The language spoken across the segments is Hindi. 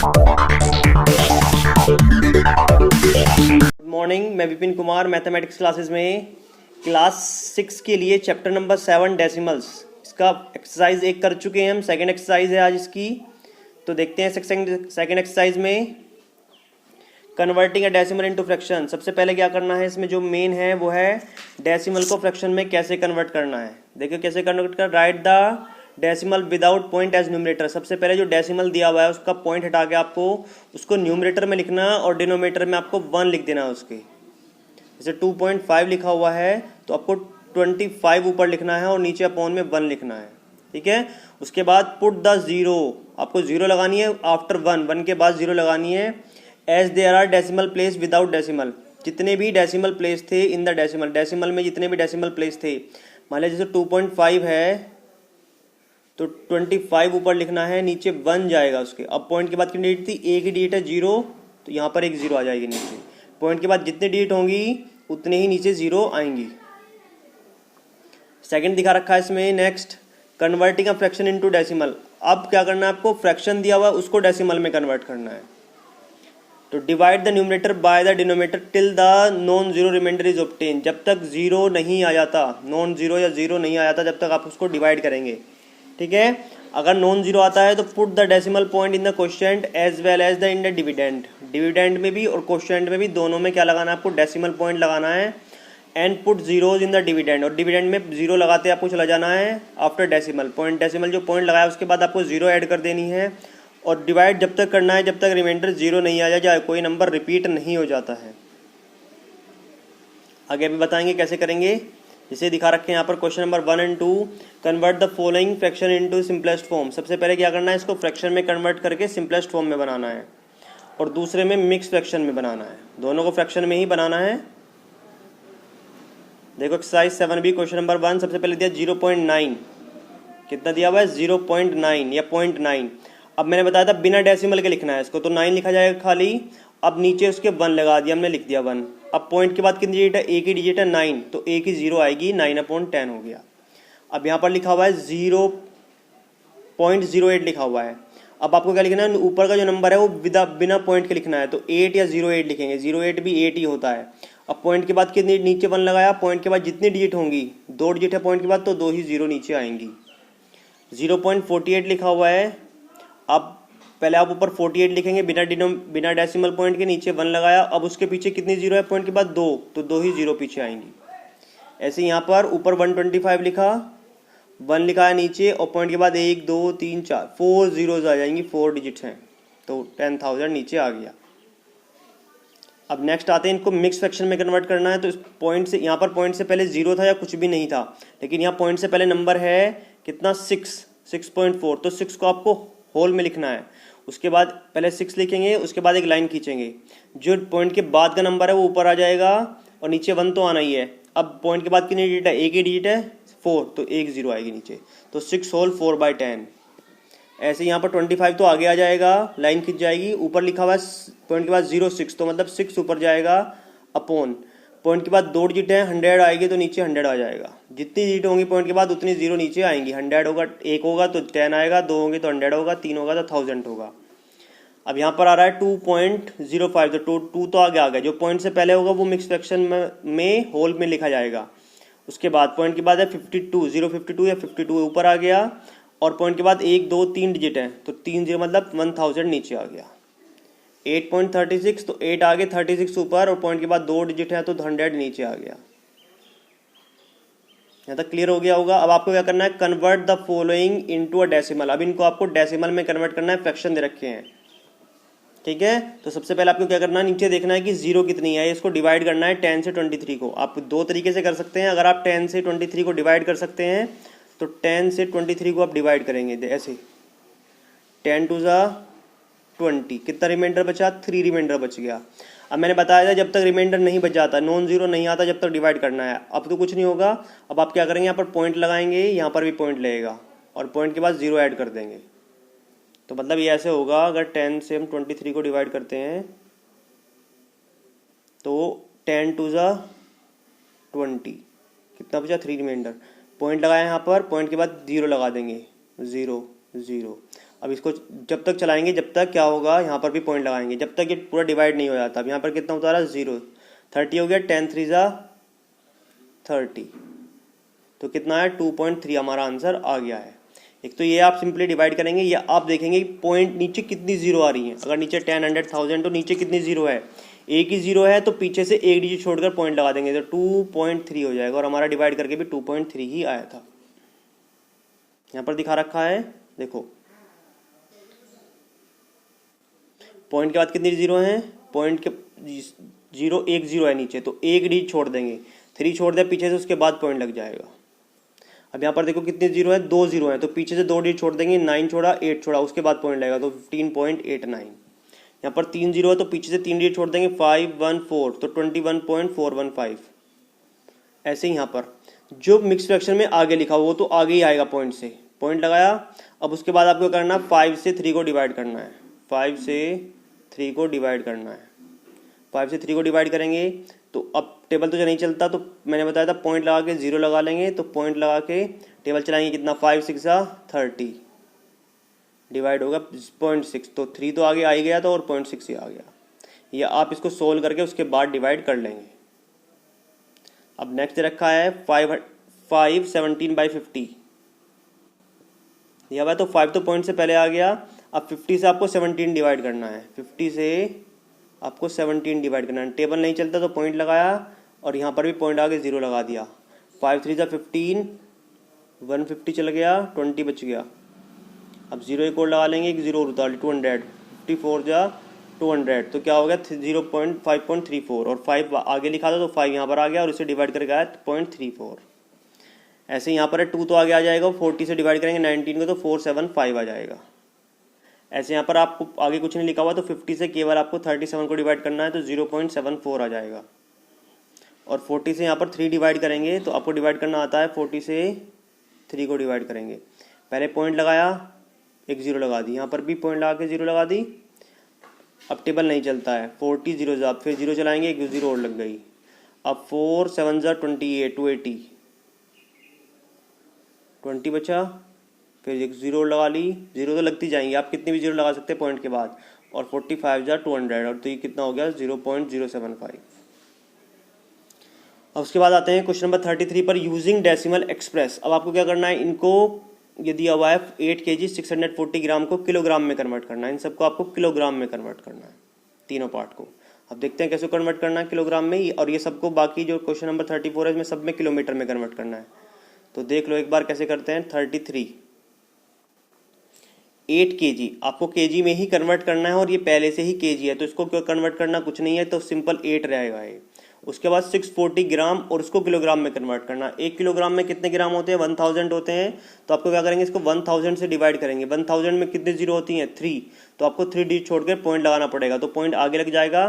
गुड मॉर्निंग, मैं विपिन कुमार मैथमेटिक्स क्लासेस में क्लास 6 के लिए चैप्टर नंबर 7 डेसिमल्स इसका एक्सरसाइज 1 कर चुके हैं हम। सेकंड एक्सरसाइज है आज इसकी, तो देखते हैं सेकंड एक्सरसाइज में converting a decimal into fraction. सबसे पहले क्या करना है, इसमें जो मेन है वो है डेसिमल को फ्रैक्शन में कैसे कन्वर्ट करना है। देखिए कैसे कन्वर्ट कर, write the decimal without point as numerator. सबसे पहले जो डेसिमल दिया हुआ है उसका पॉइंट हटा के आपको उसको न्यूमरेटर में लिखना और डिनोमिनेटर में आपको 1 लिख देना है उसके। जैसे 2.5 लिखा हुआ है तो आपको 25 ऊपर लिखना है और नीचे अपॉन में 1 लिखना है, ठीक है। उसके बाद पुट द जीरो, आपको जीरो लगानी है आफ्टर 1 के बाद जीरो लगानी है। As there are decimal place without decimal, जितने भी डेसिमल प्लेस थे इन द डेसिमल में जितने भी डेसिमल प्लेस थे, मान लीजिए जैसे 2.5 है तो 25 ऊपर लिखना है, नीचे 1 जाएगा उसके। अब पॉइंट के बाद कितनी डिजिट थी, एक ही डिजिट है 0, तो यहाँ पर एक 0 आ जाएगी नीचे। पॉइंट के बाद जितनी डिजिट होंगी उतने ही नीचे 0 आएंगी। सेकंड दिखा रखा है इसमें, next converting a fraction into decimal. अब क्या करना है, आपको फ्रैक्शन दिया हुआ है उसको डेसिमल में कन्वर्ट करना है। तो divide the numerator by the denominator till the non zero reminder is obtain. जब तक जीरो नहीं आ जाता, नॉन जीरो या जीरो नहीं आ जाता, जब तक आप उसको डिवाइड करेंगे, ठीक है। अगर नॉन जीरो आता है तो put the decimal point in the quotient as well as the in the dividend. Dividend में भी और क्वोशिएंट में भी, दोनों में क्या लगाना है आपको, डेसिमल पॉइंट लगाना है। And put zeros in the dividend, और डिविडेंड में जीरो लगाते आपको चला जाना है आफ्टर डेसिमल पॉइंट। डेसिमल जो पॉइंट लगाया उसके बाद आपको जीरो ऐड कर देनी है। और डिवाइड जब तक करना है जब तक रिमाइंडर जीरो नहीं आ जाए, कोई नंबर रिपीट नहीं हो जाता है। आगे भी बताएंगे कैसे करेंगे। जिसे दिखा रखे हैं यहाँ पर क्वेश्चन नंबर 1 और 2, convert the following fraction into simplest form. सबसे पहले क्या करना है, इसको फ्रैक्शन में कन्वर्ट करके सिंपलेस्ट फॉर्म में बनाना है, और दूसरे में मिक्स फ्रैक्शन में बनाना है। दोनों को फ्रैक्शन में ही बनाना है। देखो एक्सरसाइज 7B क्वेश्चन नंबर 1, सबसे पहले दिया 0.9, कितना दिया हुआ है 0.9 या 0.9। अब मैंने बताया था बिना डेसिमल के लिखना है इसको, तो 9 लिखा जाएगा खाली। अब नीचे उसके 1 लगा दिया हमने, लिख दिया 1। अब पॉइंट के बाद कितनी डिजिट है, एक ही डिजिट है 9, तो एक ही 0 आएगी, 9/10 हो गया। अब यहाँ पर लिखा हुआ है 0.08 लिखा हुआ है। अब आपको क्या लिखना है, ऊपर का जो नंबर है वो बिना पॉइंट के लिखना है, तो 8 या 08 लिखेंगे। 08 भी 8 ही होता है। अब पॉइंट के बाद कितनी, नीचे 1 लगाया, पॉइंट के बाद जितनी डिजिट होंगी, 2 डिजिट है पॉइंट के बाद, तो 2 ही 0 नीचे आएंगी। 0.48 लिखा हुआ है। अब पहले आप ऊपर 48 लिखेंगे बिना डेसिमल पॉइंट के, नीचे 1 लगाया। अब उसके पीछे कितनी जीरो है पॉइंट के बाद, 2, तो 2 ही 0 पीछे आएंगी। ऐसे यहाँ पर ऊपर 125 लिखा, 1 लिखा है नीचे, और पॉइंट के बाद 1 2 3 4 4 जीरोज आ जाएंगी, 4 डिजिट्स हैं, तो 10,000 नीचे आ गया। अब नेक्स्ट आते हैं, इनको मिक्स फ्रैक्शन में कन्वर्ट करना है। तो इस पॉइंट से, यहाँ पर पॉइंट से पहले 0 था या कुछ भी नहीं था, लेकिन यहाँ पॉइंट से पहले नंबर है कितना, 6.4, तो 6 को आपको होल में लिखना है। उसके बाद पहले 6 लिखेंगे, उसके बाद एक लाइन खींचेंगे, जो पॉइंट के बाद का नंबर है वो ऊपर आ जाएगा, और नीचे 1 तो आना ही है। अब पॉइंट के बाद कितनी डिजिट है, एक ही डिजिट है 4, तो एक 0 आएगी नीचे, तो 6 होल 4/10। ऐसे यहाँ पर 25 तो आगे आ जाएगा, लाइन खींच जाएगी। ऊपर लिखा हुआ है पॉइंट के बाद 06, तो मतलब 6 ऊपर जाएगा अपॉन, पॉइंट के बाद 2 डिजिट है 100 आएगी, तो नीचे 100 आ जाएगा। जितनी डिजिट होंगी पॉइंट के बाद उतनी 0 नीचे आएंगी। 100 होगा, 1 होगा तो 10 आएगा, 2 होंगे तो 100 होगा, 3 होगा तो 1000 होगा। अब यहाँ पर आ रहा है 2.05, तो 2 तो आगे आ गया। जो पॉइंट से पहले होगा वो मिक्स फ्रैक्शन में होल में लिखा जाएगा। उसके बाद पॉइंट के बाद है 52, 052 या 52 ऊपर आ गया, और पॉइंट के बाद 1 2 3 डिजिट है, तो 3 0 मतलब 1000 नीचे आ गया। 8.36, तो 8 आगे, 36 ऊपर, और पॉइंट के बाद 2 डिजिट है तो 100 नीचे आ गया। यहाँ तक क्लियर हो गया होगा। अब आपको क्या करना है, convert the following into a decimal. अब इनको आपको डेसिमल में कन्वर्ट करना है, फ्रैक्शन दे रखे हैं, ठीक है। तो सबसे पहले आपको क्या करना है, नीचे देखना है कि 0 कितनी है, इसको डिवाइड करना है 10 से 23 को। आप 2 तरीके से कर सकते हैं। अगर आप 10 से 23 को डिवाइड कर सकते हैं तो 10 से 23 को आप डिवाइड करेंगे ऐसे, 10 2 ज़ा 20, कितना रिमाइंडर बचा, 3 रिमाइंडर बच गया। अब मैंने बताया था जब तक रिमाइंडर नहीं बच जाता, नॉन जीरो नहीं आता, जब तक डिवाइड करना है। अब तो कुछ नहीं होगा। अब आप क्या करेंगे, यहाँ पर पॉइंट लगाएंगे, यहाँ पर भी पॉइंट लगेगा, और पॉइंट के बाद 0 ऐड कर देंगे। तो मतलब ये ऐसे होगा, अगर 10 से हम 23 को डिवाइड करते हैं तो 10 2 ज़ा 20, कितना बचा, 3 रिमाइंडर। पॉइंट लगाया यहाँ पर, पॉइंट के बाद 0 लगा देंगे, 0 0। अब इसको जब तक चलाएंगे जब तक क्या होगा, यहाँ पर भी पॉइंट लगाएंगे जब तक ये पूरा डिवाइड नहीं हो जाता। अब यहाँ पर कितना उतारा 0, 30 हो गया, 10 3 जा 30, तो कितना है 2.3 हमारा आंसर आ गया है। एक तो ये आप सिंपली डिवाइड करेंगे या आप देखेंगे पॉइंट नीचे कितनी जीरो आ रही है। अगर नीचे 10 100 1000 तो नीचे कितनी जीरो है, एक ही जीरो है, तो पीछे से एक डिजिट छोड़कर पॉइंट लगा देंगे तो 2.3 हो जाएगा। और हमारा डिवाइड करके भी 2.3 ही आया था। यहाँ पर दिखा रखा है देखो, पॉइंट के बाद कितनी जीरो हैं, पॉइंट के जीरो एक जीरो है नीचे, तो एक डिजिट छोड़ देंगे, 3 छोड़ दिया पीछे से, उसके बाद पॉइंट लग जाएगा। अब यहाँ पर देखो कितने जीरो है, 2 जीरो है, तो पीछे से 2 डिजिट छोड़ देंगे, 9 छोड़ा 8 छोड़ा, उसके बाद पॉइंट लगेगा तो 15.89। यहाँ पर 3 जीरो है तो पीछे से 3 डिजिट छोड़ देंगे, 5 1 4 तो 21.415। ऐसे ही यहाँ पर जो मिक्स फ्रैक्शन में आगे लिखा हुआ वो तो आगे ही आएगा, पॉइंट से पॉइंट लगाया। अब उसके बाद आपको करना 5 से 3 को डिवाइड करना है, 5 से 3 को डिवाइड करना है। 5 से 3 को डिवाइड करेंगे तो अब टेबल तो नहीं चलता, तो मैंने बताया था पॉइंट लगा के 0 लगा लेंगे, तो पॉइंट लगा के टेबल चलाएंगे, कितना 5 6 30 डिवाइड होगा 0.6, तो 3 तो आगे आ ही गया था और 0.6 ही आ गया। या आप इसको सोल्व करके उसके बाद डिवाइड कर लेंगे। अब नेक्स्ट रखा है 5 17/50 दिया हुआ है, तो 5 तो पॉइंट से पहले आ गया। अब 50 से आपको 17 डिवाइड करना है, 50 से आपको 17 डिवाइड करना है। टेबल नहीं चलता तो पॉइंट लगाया और यहाँ पर भी पॉइंट आगे 0 लगा दिया। 5 3 जा 15, 150 चल गया, 20 बच गया। अब 0 एक और लगा लेंगे, एक 0 और उतार 200, 54 जा 200, तो क्या हो गया 0.5.34 और 5 आगे लिखा था तो 5 यहाँ पर आ गया और इसे डिवाइड करके आया 0.34। ऐसे यहाँ पर है 2 तो आगे आ जाएगा, 40 से डिवाइड करेंगे 19 को तो 475 आ जाएगा। ऐसे यहाँ पर आपको आगे कुछ नहीं लिखा हुआ, तो 50 से केवल आपको 37 को डिवाइड करना है तो 0.74 आ जाएगा। और 40 से यहाँ पर 3 डिवाइड करेंगे तो आपको डिवाइड करना आता है, 40 से 3 को डिवाइड करेंगे, पहले पॉइंट लगाया, एक 0 लगा दी, यहाँ पर भी पॉइंट लगा के 0 लगा दी। अब टेबल नहीं चलता है, 40 0 जा, फिर 0 चलाएंगे, एक 0 और लग गई। अब 4 7 जा 28, 280, 20 बचा, फिर एक 0 लगा ली, 0 तो लगती जाएंगी, आप कितने भी 0 लगा सकते हैं पॉइंट के बाद। और 45 जा 200, और तो ये कितना हो गया 0.075। अब उसके बाद आते हैं क्वेश्चन नंबर 33 पर, यूजिंग डेसिमल एक्सप्रेस। अब आपको क्या करना है, इनको यदि अब आए 8 kg 640 ग्राम को किलोग्राम में कन्वर्ट करना है। इन सबको आपको किलोग्राम में कन्वर्ट करना है, तीनों पार्ट को। अब देखते हैं कैसे कन्वर्ट करना है किलोग्राम में, और ये सबको बाकी जो क्वेश्चन नंबर 34 है इसमें सब में किलोमीटर में कन्वर्ट करना है। तो देख लो एक बार कैसे करते हैं। 33 8 kg आपको kg में ही कन्वर्ट करना है, और ये पहले से ही kg है तो इसको क्यों कन्वर्ट करना कुछ नहीं है, तो सिंपल 8 रहेगा ये। उसके बाद 640 ग्राम और उसको किलोग्राम में कन्वर्ट करना। 1 किलोग्राम में कितने ग्राम होते हैं, 1000 होते हैं, तो आपको क्या करेंगे, इसको 1000 से डिवाइड करेंगे। 1000 में कितने जीरो होती हैं, 3, तो आपको 3 डिजिट छोड़कर पॉइंट लगाना पड़ेगा, तो पॉइंट आगे लग जाएगा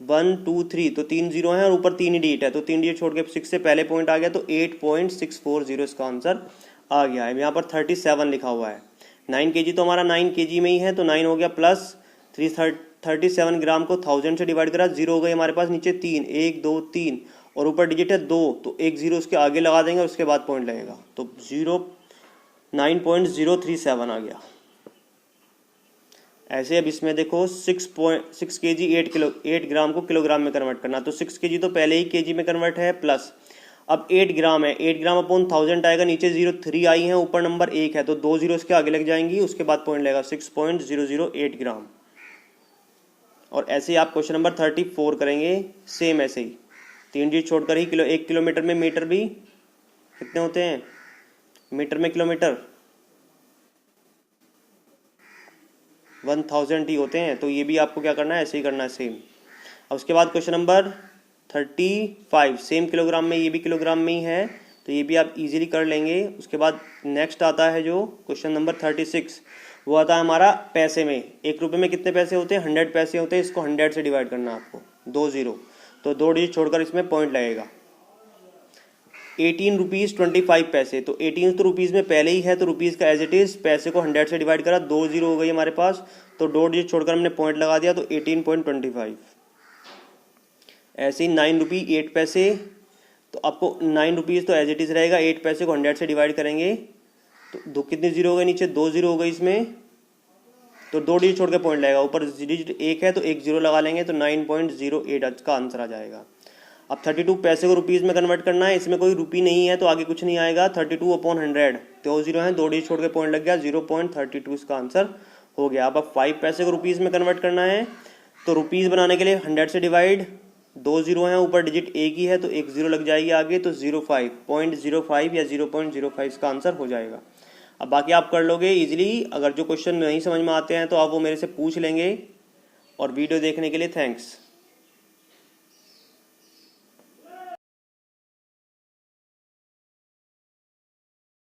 1 2 3, तो 3 जीरो हैं और ऊपर 3 ही डिजिट है, तो 3 डिजिट छोड़ के 6 से पहले पॉइंट आ गया, तो 8.640 इसका आंसर आ गया है। यहाँ पर 37 लिखा हुआ है, 9 kg तो हमारा 9 kg में ही है, तो 9 हो गया प्लस 37 ग्राम को 1000 से डिवाइड करा, 0 हो गई हमारे पास नीचे 3, 1 2 3 और ऊपर डिजिट है 2, तो एक 0 उसके आगे लगा देंगे और उसके बाद पॉइंट लगेगा, तो 9.037 आ गया। ऐसे अब इसमें देखो 6 kg 8 ग्राम को किलोग्राम में कन्वर्ट करना, तो 6 kg तो पहले ही kg में कन्वर्ट है, प्लस अब 8 ग्राम है, 8 ग्राम अपॉन 1000 आएगा, नीचे 03 आई है, ऊपर नंबर 1 है, तो 2 जीरो इसके आगे लग जाएंगी, उसके बाद पॉइंट लगेगा 6.008 ग्राम। और ऐसे ही आप क्वेश्चन नंबर 34 करेंगे, सेम ऐसे ही 3 डिजिट छोड़कर ही 1 किलोमीटर में मीटर भी कितने होते हैं, मीटर में किलोमीटर 1000 ही होते हैं, तो ये भी आपको क्या करना है, ऐसे ही करना है सेम। अब उसके बाद क्वेश्चन नंबर 35 सेम किलोग्राम में, ये भी किलोग्राम में ही है, तो ये भी आप इजीली कर लेंगे। उसके बाद नेक्स्ट आता है जो क्वेश्चन नंबर 36, वो आता है हमारा पैसे में। 1 रुपये में कितने पैसे होते हैं, 100 पैसे होते हैं, इसको 100 से डिवाइड करना है आपको, 2 जीरो, तो 2 डिजिट छोड़कर इसमें पॉइंट लगेगा। 18 रुपीज़ 25 पैसे, तो 18 तो रुपीज़ में पहले ही है, तो रुपीज़ का एज इट इज़, पैसे को 100 से डिवाइड करा, 2 जीरो हो गई हमारे पास, तो 2 डिजिट छोड़कर हमने पॉइंट लगा दिया, तो 18.25। ऐसे ही 9 रुपये 8 पैसे, तो आपको 9 रुपीज़ तो एज इट इज़ रहेगा, 8 पैसे को 100 से डिवाइड करेंगे तो दो कितने जीरो हो गए नीचे, 2 जीरो हो गई इसमें, तो 2 डिजिट छोड़ के पॉइंट लगेगा, ऊपर डिजिट 1 है तो 1 जीरो लगा लेंगे, तो 9.08 का आंसर आ जाएगा। अब 32 पैसे को रुपीज़ में कन्वर्ट करना है, इसमें कोई रुपी नहीं है तो आगे कुछ नहीं आएगा, 32/100, 2 जीरो है, 2 डिजिट छोड़ के पॉइंट लग गया, 0.32 इसका आंसर हो गया। अब 5 पैसे को रुपीज़ में कन्वर्ट करना है, तो रुपीज़ बनाने के लिए 100 से डिवाइड, 2 जीरो हैं, ऊपर डिजिट एक ही है तो 1 जीरो लग जाएगी आगे, तो 0.05 या 0.05 इसका आंसर हो जाएगा। अब बाकी आप कर लोगे इजीली। अगर जो क्वेश्चन नहीं समझ में आते हैं तो आप वो मेरे से पूछ लेंगे। और वीडियो देखने के लिए थैंक्स।